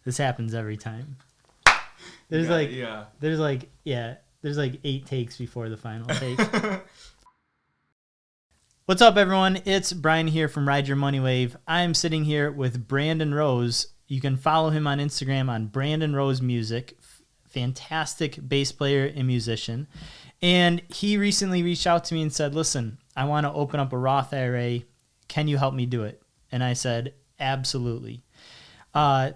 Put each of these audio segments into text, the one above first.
This happens every time. There's like 8 takes before the final take. What's up, everyone? It's Brian here from Ride Your Money Wave. I'm sitting here with Brandon Rose. You can follow him on Instagram on Brandon Rose Music. Fantastic bass player and musician. And he recently reached out to me and said, listen, I want to open up a Roth IRA. Can you help me do it? And I said, absolutely.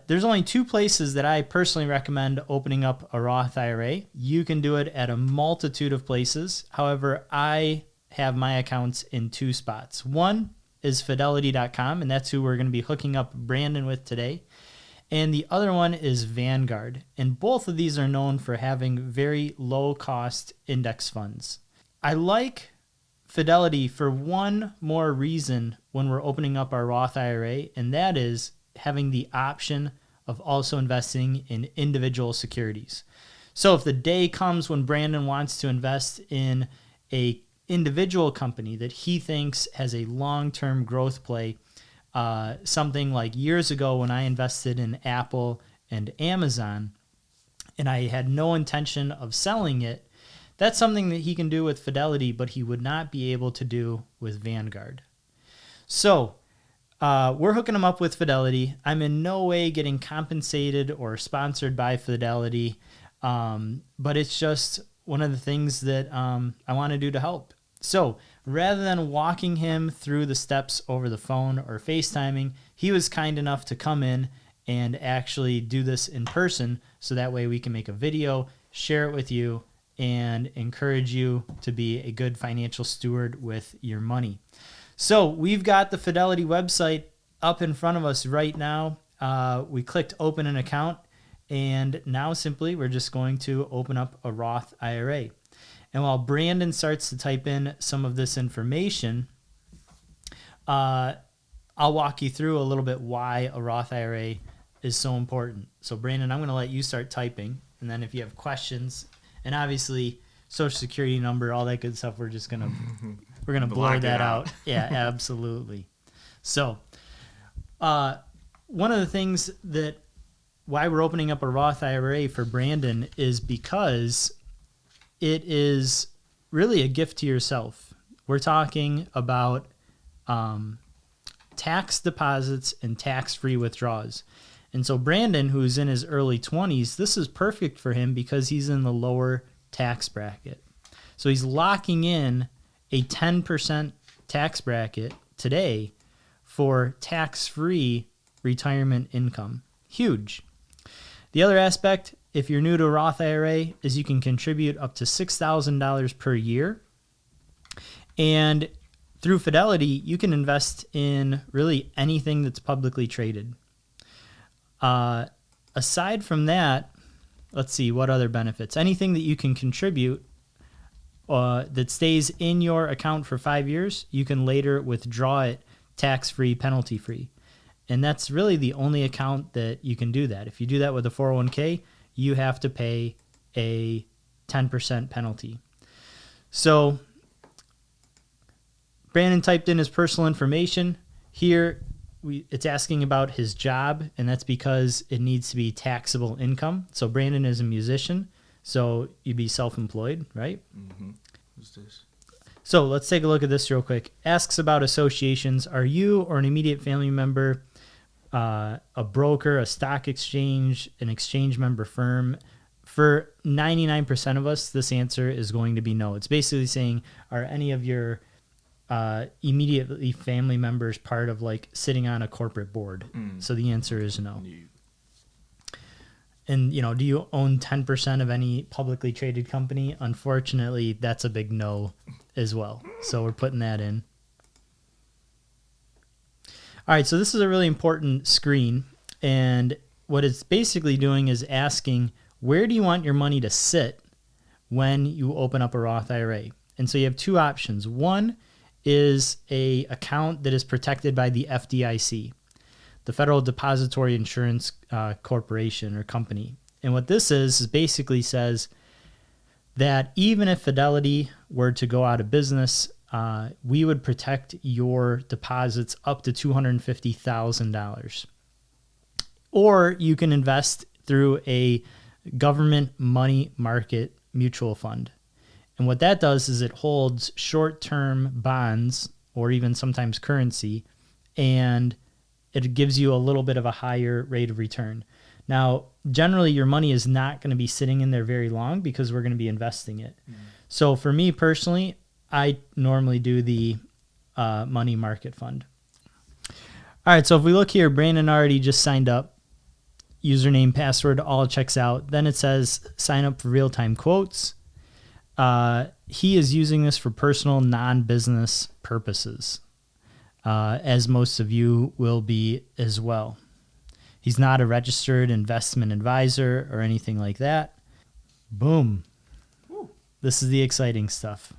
There's only 2 places that I personally recommend opening up a Roth IRA. You can do it at a multitude of places. However, I have my accounts in 2 spots. One is Fidelity.com, and that's who we're going to be hooking up Brandon with today. And the other one is Vanguard. And both of these are known for having very low-cost index funds. I like Fidelity for one more reason when we're opening up our Roth IRA, and that is having the option of also investing in individual securities. So if the day comes when Brandon wants to invest in a individual company that he thinks has a long-term growth play, something like years ago when I invested in Apple and Amazon, and I had no intention of selling it, that's something that he can do with Fidelity, but he would not be able to do with Vanguard. So we're hooking him up with Fidelity. I'm in no way getting compensated or sponsored by Fidelity, but it's just one of the things that I want to do to help. So rather than walking him through the steps over the phone or FaceTiming, he was kind enough to come in and actually do this in person, so that way we can make a video, share it with you, and encourage you to be a good financial steward with your money. So we've got the Fidelity website up in front of us right now. We clicked open an account, and now simply we're just going to open up a Roth IRA. And while Brandon starts to type in some of this information, I'll walk you through a little bit why a Roth IRA is so important. So Brandon, I'm going to let you start typing, and then if you have questions, and obviously Social Security number, all that good stuff, we're gonna blur that out. Yeah, absolutely. So one of the things that why we're opening up a Roth IRA for Brandon is because it is really a gift to yourself. We're talking about tax deposits and tax-free withdrawals. And so Brandon, who's in his early 20s, this is perfect for him because he's in the lower tax bracket. So he's locking in a 10% tax bracket today for tax-free retirement income. Huge. The other aspect, if you're new to a Roth IRA, is you can contribute up to $6,000 per year. And through Fidelity, you can invest in really anything that's publicly traded. Aside from that, let's see, what other benefits? Anything that you can contribute that stays in your account for 5 years, you can later withdraw it tax-free, penalty-free. And that's really the only account that you can do that. If you do that with a 401k, you have to pay a 10% penalty. So Brandon typed in his personal information. Here, it's asking about his job, and that's because it needs to be taxable income. So Brandon is a musician, so you'd be self-employed, right? Mm-hmm. Who's this? So let's take a look at this real quick. Asks about associations. Are you or an immediate family member a broker, a stock exchange, an exchange member firm? For 99% of us, this answer is going to be no. It's basically saying, are any of your immediately family members part of like sitting on a corporate board? So the answer is no. And, you know, do you own 10% of any publicly traded company? Unfortunately, that's a big no as well. So we're putting that in. All right, so this is a really important screen. And what it's basically doing is asking, where do you want your money to sit when you open up a Roth IRA? And so you have 2 options. One is a account that is protected by the FDIC, the Federal Depository Insurance Corporation or company. And what this is basically says that even if Fidelity were to go out of business, we would protect your deposits up to $250,000. or you can invest through a government money market mutual fund. And what that does is it holds short-term bonds or even sometimes currency, and it gives you a little bit of a higher rate of return. Now, generally, your money is not going to be sitting in there very long because we're going to be investing it. Mm-hmm. So for me personally, I normally do the money market fund. All right, so if we look here, Brandon already just signed up. Username, password, all checks out. Then it says sign up for real-time quotes. He is using this for personal, non-business purposes, as most of you will be as well. He's not a registered investment advisor or anything like that. Boom. Woo. This is the exciting stuff.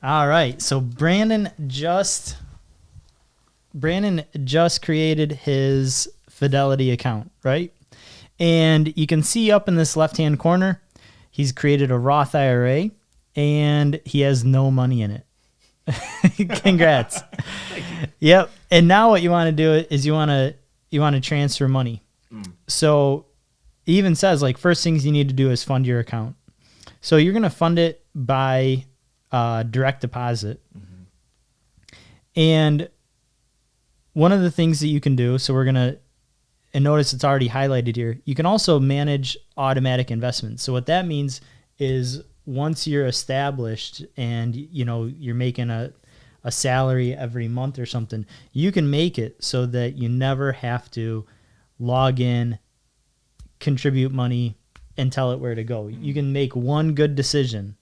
All right, so Brandon just created his Fidelity account, right? And you can see up in this left-hand corner, he's created a Roth IRA, and he has no money in it. Congrats. Yep. And now what you want to do is you want to transfer money. So it even says, like, first things you need to do is fund your account. So you're going to fund it by direct deposit. Mm-hmm. And one of the things that you can do, so we're going to, and notice it's already highlighted here, you can also manage automatic investments. So what that means is once you're established and you're making a salary every month or something, you can make it so that you never have to log in, contribute money, and tell it where to go. You can make one good decision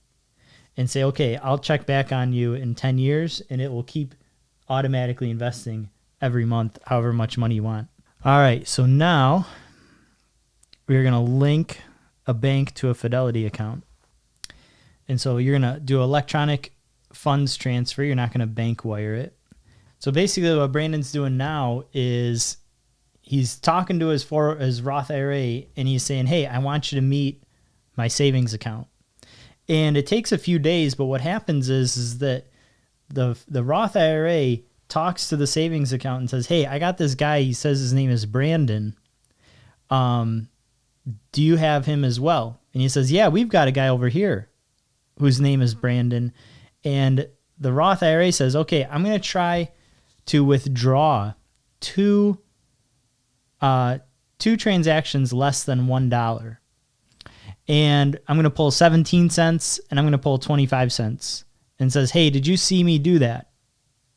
and say, okay, I'll check back on you in 10 years, and it will keep automatically investing every month, however much money you want. All right, so now we're going to link a bank to a Fidelity account. And so you're going to do electronic funds transfer. You're not going to bank wire it. So basically what Brandon's doing now is he's talking to his Roth IRA, and he's saying, hey, I want you to meet my savings account. And it takes a few days, but what happens is that the Roth IRA talks to the savings account and says, hey, I got this guy. He says his name is Brandon. Do you have him as well? And he says, yeah, we've got a guy over here whose name is Brandon. And the Roth IRA says, okay, I'm going to try to withdraw two transactions less than $1. And I'm going to pull 17 cents and I'm going to pull 25 cents and says, hey, did you see me do that?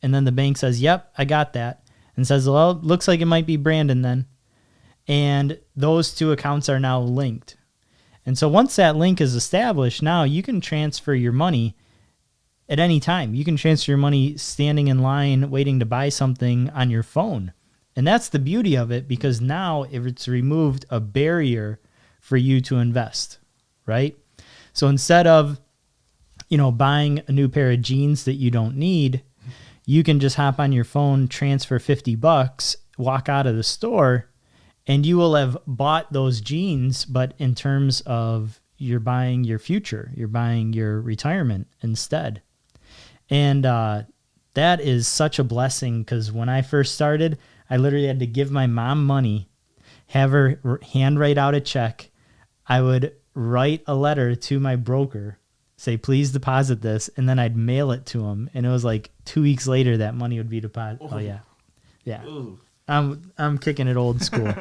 And then the bank says, yep, I got that. And says, well, looks like it might be Brandon then. And those two accounts are now linked. And so once that link is established, now you can transfer your money at any time. You can transfer your money standing in line waiting to buy something on your phone. And that's the beauty of it, because now it's removed a barrier for you to invest, right? So instead of, buying a new pair of jeans that you don't need, you can just hop on your phone, transfer $50, walk out of the store, and you will have bought those jeans, but in terms of you're buying your future, you're buying your retirement instead. And that is such a blessing, because when I first started, I literally had to give my mom money, have her handwrite out a check. I would write a letter to my broker, say, please deposit this, and then I'd mail it to him. And it was like 2 weeks later that money would be deposited. Oh, yeah. Yeah. Ooh. I'm kicking it old school. All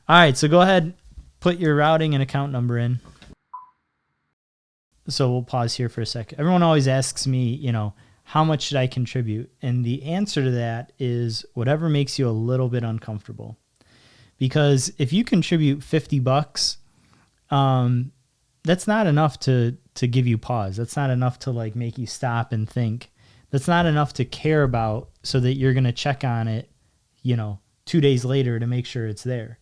right, so go ahead, put your routing and account number in. So we'll pause here for a second. Everyone always asks me, how much should I contribute? And the answer to that is whatever makes you a little bit uncomfortable. Because if you contribute $50, that's not enough to give you pause. That's not enough to make you stop and think. That's not enough to care about so that you're going to check on it, 2 days later to make sure it's there.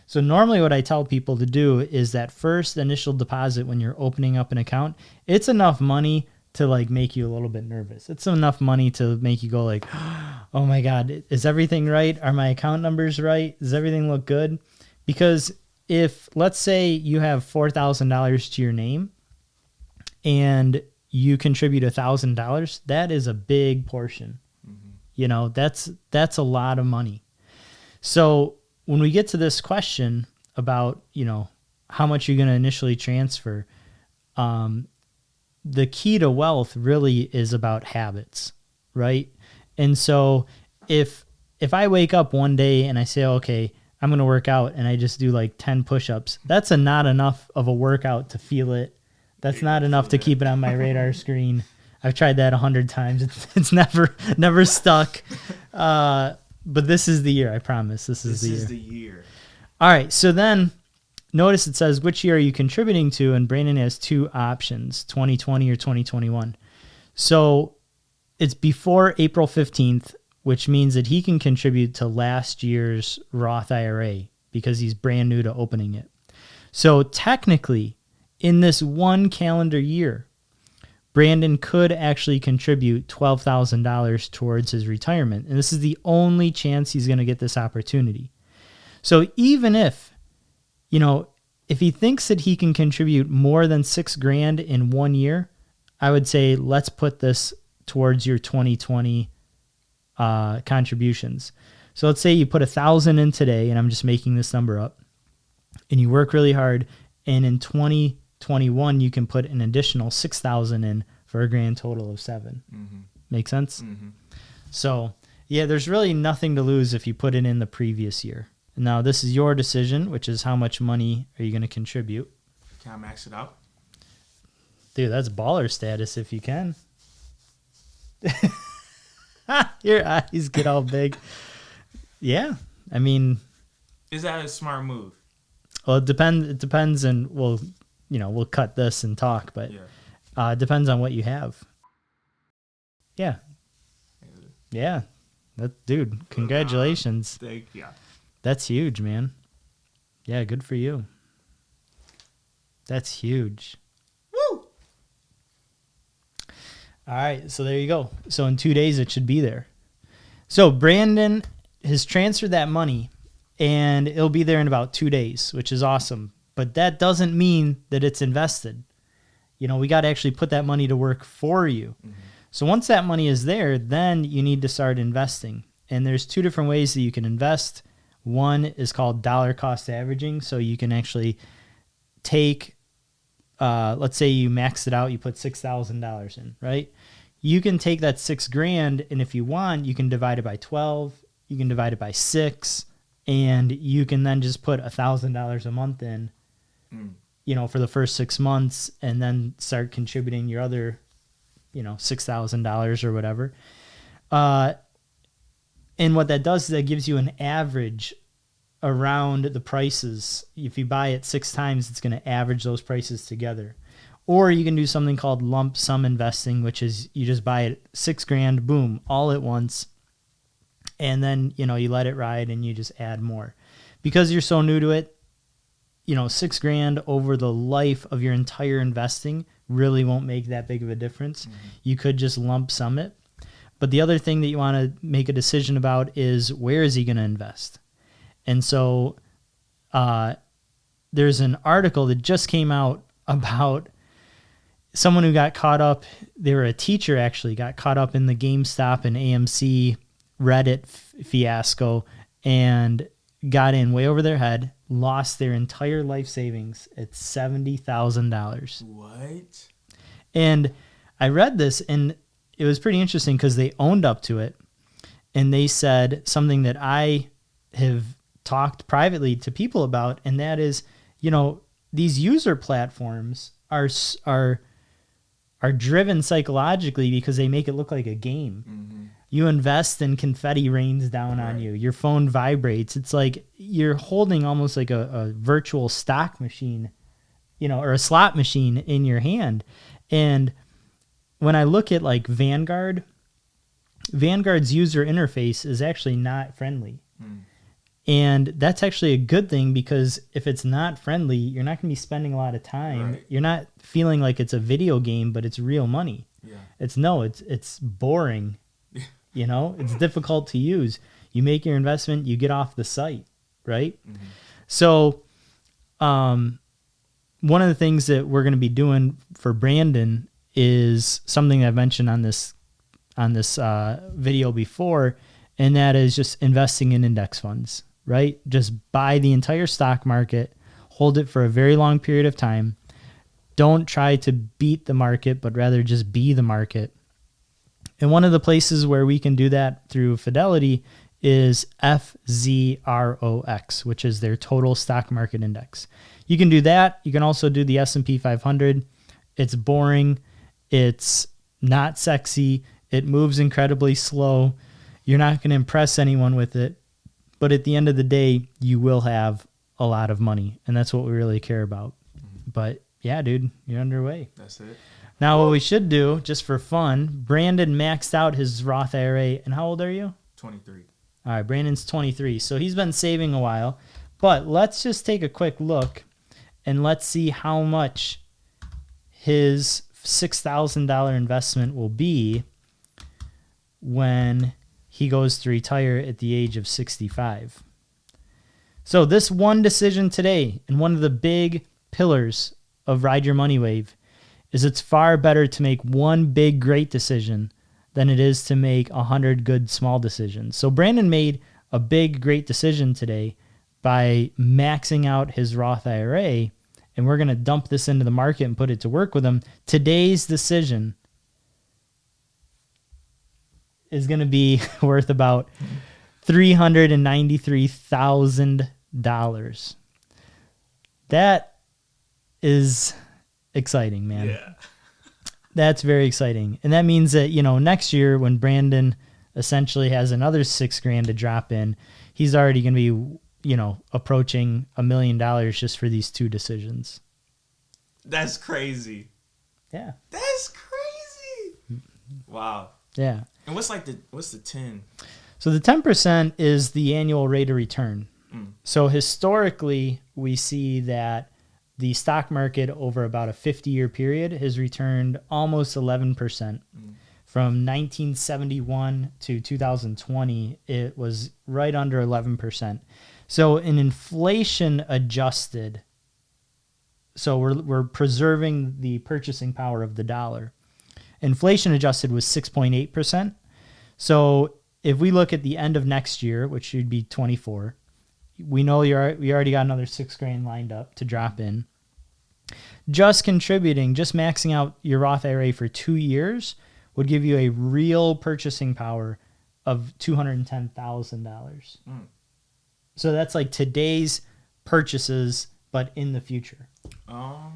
So normally what I tell people to do is that first initial deposit when you're opening up an account, it's enough money to make you a little bit nervous. It's enough money to make you go oh my God, is everything right? Are my account numbers right? Does everything look good? Because if, let's say you have $4,000 to your name and you contribute $1,000, that is a big portion. Mm-hmm. That's a lot of money. So when we get to this question about, how much you're going to initially transfer, the key to wealth really is about habits, right? And so if I wake up one day and I say, okay, I'm going to work out, and I just do like 10 push-ups, that's not enough of a workout to feel it. That's not enough to keep it on my radar screen. I've tried that 100 times. It's never stuck. But this is the year, I promise. This is the year. All right, so then notice it says, which year are you contributing to? And Brandon has two options, 2020 or 2021. So it's before April 15th, which means that he can contribute to last year's Roth IRA because he's brand new to opening it. So technically, in this one calendar year, Brandon could actually contribute $12,000 towards his retirement. And this is the only chance he's going to get this opportunity. So even if he thinks that he can contribute more than $6,000 in 1 year, I would say, let's put this towards your 2020 contributions. So let's say you put 1,000 in today, and I'm just making this number up, and you work really hard, and in 2021 you can put an additional 6,000 in for a grand total of 7. Mm-hmm. Make sense? Mm-hmm. So yeah, there's really nothing to lose if you put it in the previous year. Now this is your decision, which is how much money are you going to contribute? Can I max it out? Dude, that's baller status if you can. Your eyes get all big. Yeah, I mean, is that a smart move? Well, it depends, and we'll cut this and talk, but it depends on what you have. Yeah. Dude, congratulations. Thank you. That's huge, man. Yeah, good for you. That's huge. Woo! All right, so there you go. So in 2 days, it should be there. So Brandon has transferred that money, and it'll be there in about 2 days, which is awesome. But that doesn't mean that it's invested. We got to actually put that money to work for you. Mm-hmm. So once that money is there, then you need to start investing. And there's 2 different ways that you can invest. One is called dollar cost averaging. So you can actually take, let's say you maxed it out, you put $6,000 in, right? You can take that $6,000, and if you want, you can divide it by 12, you can divide it by 6, and you can then just put $1,000 a month in, for the first 6 months, and then start contributing your other, $6,000 or whatever. And what that does is that gives you an average around the prices. If you buy it 6 times, it's going to average those prices together. Or you can do something called lump sum investing, which is you just buy it $6,000, boom, all at once. And then, you let it ride and you just add more. Because you're so new to it, $6,000 over the life of your entire investing really won't make that big of a difference. Mm-hmm. You could just lump sum it. But the other thing that you want to make a decision about is, where is he going to invest? And so there's an article that just came out about someone who got caught up. They were a teacher, actually, got caught up in the GameStop and AMC Reddit fiasco and got in way over their head, lost their entire life savings at $70,000. What? And I read this, and it was pretty interesting because they owned up to it, and they said something that I have talked privately to people about, and that is, these user platforms are driven psychologically because they make it look like a game. Mm-hmm. You invest and confetti rains down on you. Your phone vibrates. It's like you're holding almost like a virtual stock machine, or a slot machine in your hand. And when I look at like Vanguard's user interface is actually not friendly. And that's actually a good thing, because if it's not friendly, you're not going to be spending a lot of time. Right. You're not feeling like it's a video game, but it's real money. Yeah. It's boring. It's difficult to use. You make your investment, you get off the site, right? Mm-hmm. So one of the things that we're going to be doing for Brandon is something I've mentioned on this video before, and that is just investing in index funds. right? Just buy the entire stock market, hold it for a very long period of time. Don't try to beat the market, but rather just be the market. And one of the places where we can do that through Fidelity is FZROX, which is their total stock market index. You can do that. You can also do the S&P 500. It's boring. It's not sexy. It moves incredibly slow. You're not going to impress anyone with it. But at the end of the day, you will have a lot of money. And that's what we really care about. But yeah, dude, you're underway. That's it. Now, what we should do, just for fun, Brandon maxed out his Roth IRA. And how old are you? 23. All right, Brandon's 23. So he's been saving a while. But let's just take a quick look and let's see how much his $6,000 investment will be when he goes to retire at the age of 65. So this one decision today, and one of the big pillars of Ride Your Money Wave, is it's far better to make one big great decision than it is to make 100 good small decisions. So Brandon made a big great decision today by maxing out his Roth IRA, and we're going to dump this into the market and put it to work with him. Today's decision is going to be worth about $393,000. That is exciting, man. Yeah. That's very exciting. And that means that, next year when Brandon essentially has another $6,000 to drop in, he's already going to be, approaching $1 million just for these two decisions. That's crazy. Yeah. That's crazy. Wow. Yeah. And what's the 10? So the 10% is the annual rate of return. So historically, we see that the stock market over about a 50-year period has returned almost 11%. From 1971 to 2020, it was right under 11%. So in inflation adjusted, so we're preserving the purchasing power of the dollar. Inflation adjusted was 6.8%. So if we look at the end of next year, which should be 24, we know we already got another $6,000 lined up to drop in. Just contributing, just maxing out your Roth IRA for 2 years would give you a real purchasing power of $210,000. So that's like today's purchases, but in the future. Oh,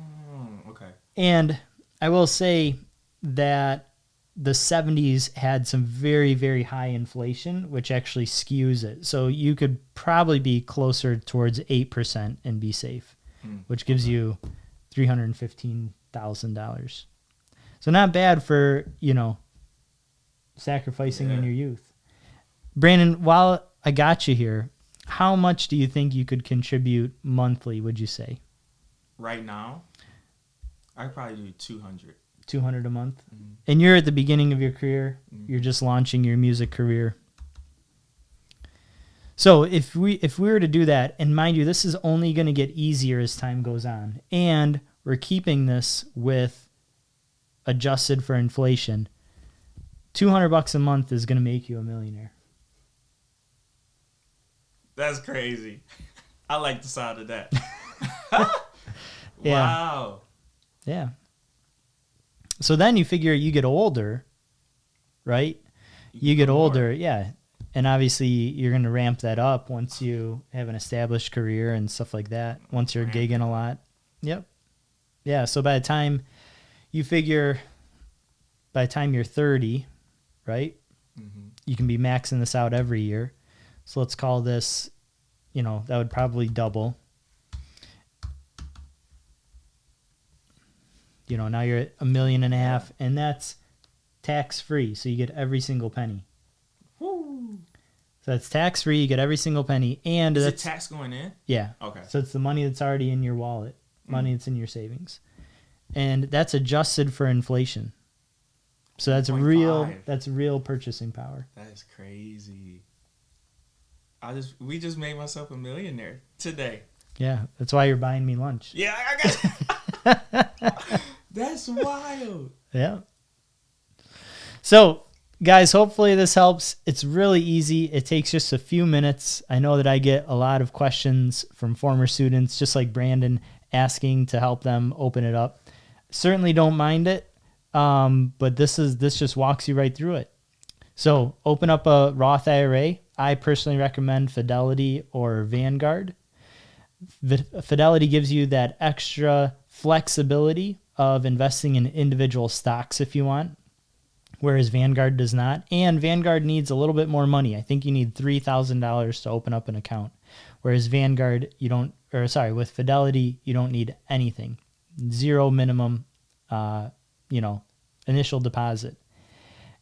okay. And I will say that the 70s had some very, very high inflation, which actually skews it. So you could probably be closer towards 8% and be safe, which gives you $315,000. So not bad for, sacrificing in your youth. Brandon, while I got you here, how much do you think you could contribute monthly, would you say? Right now, I could probably do 200. 200 a month? And you're at the beginning of your career. You're just launching your music career. So if we were to do that, and mind you, this is only going to get easier as time goes on, and we're keeping this with adjusted for inflation, $200 a month is going to make you a millionaire. That's crazy. I like the sound of that. Yeah. Wow. Yeah. So then you figure you get older, right? You get older, yeah. And obviously you're going to ramp that up once you have an established career and stuff like that, once you're gigging a lot. Yep. Yeah, so by the time you're 30, right? You can be maxing this out every year. So let's call this, that would probably double. Now you're at $1.5 million, and that's tax-free. So you get every single penny. Woo. So that's tax-free. You get every single penny. And Is it that's tax going in? Yeah. Okay. So it's the money that's already in your wallet, money that's in your savings. And that's adjusted for inflation. So that's 0.5. real purchasing power. That is crazy. We just made myself a millionaire today. Yeah, that's why you're buying me lunch. Yeah, I got That's wild. Yeah. So Guys, hopefully this helps. It's really easy. It takes just a few minutes. I know that I get a lot of questions from former students, just like Brandon, asking to help them open it up. Certainly don't mind it, but this just walks you right through it. So open up a Roth IRA. I personally recommend Fidelity or Vanguard. Fidelity gives you that extra flexibility of investing in individual stocks if you want, whereas Vanguard does not. And Vanguard needs a little bit more money. I think you need $3,000 to open up an account, whereas with Fidelity, you don't need anything. Zero minimum, initial deposit.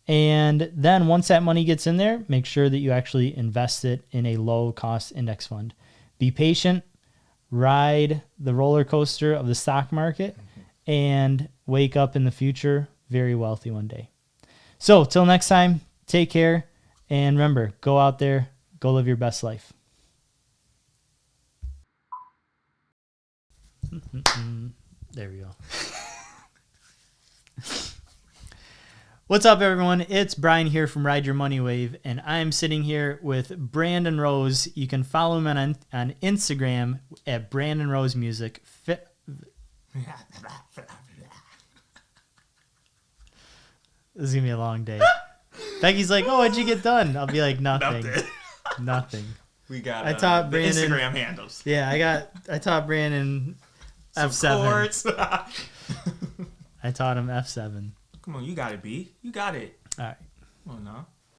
And then once that money gets in there, make sure that you actually invest it in a low-cost index fund. Be patient, ride the roller coaster of the stock market, and wake up in the future very wealthy one day. So till next time, take care, and remember, go out there, go live your best life. There we go. What's up, everyone? It's Brian here from Ride Your Money Wave, and I'm sitting here with Brandon Rose. You can follow him on Instagram at Brandon Rose Music. This is going to be a long day. Becky's like, oh, what'd you get done? I'll be like, nothing. Nothing. We got I taught Brandon, Instagram handles. Yeah, I taught Brandon F7. I taught him F7. Come on, you got it, B. You got it. All right. Come on now.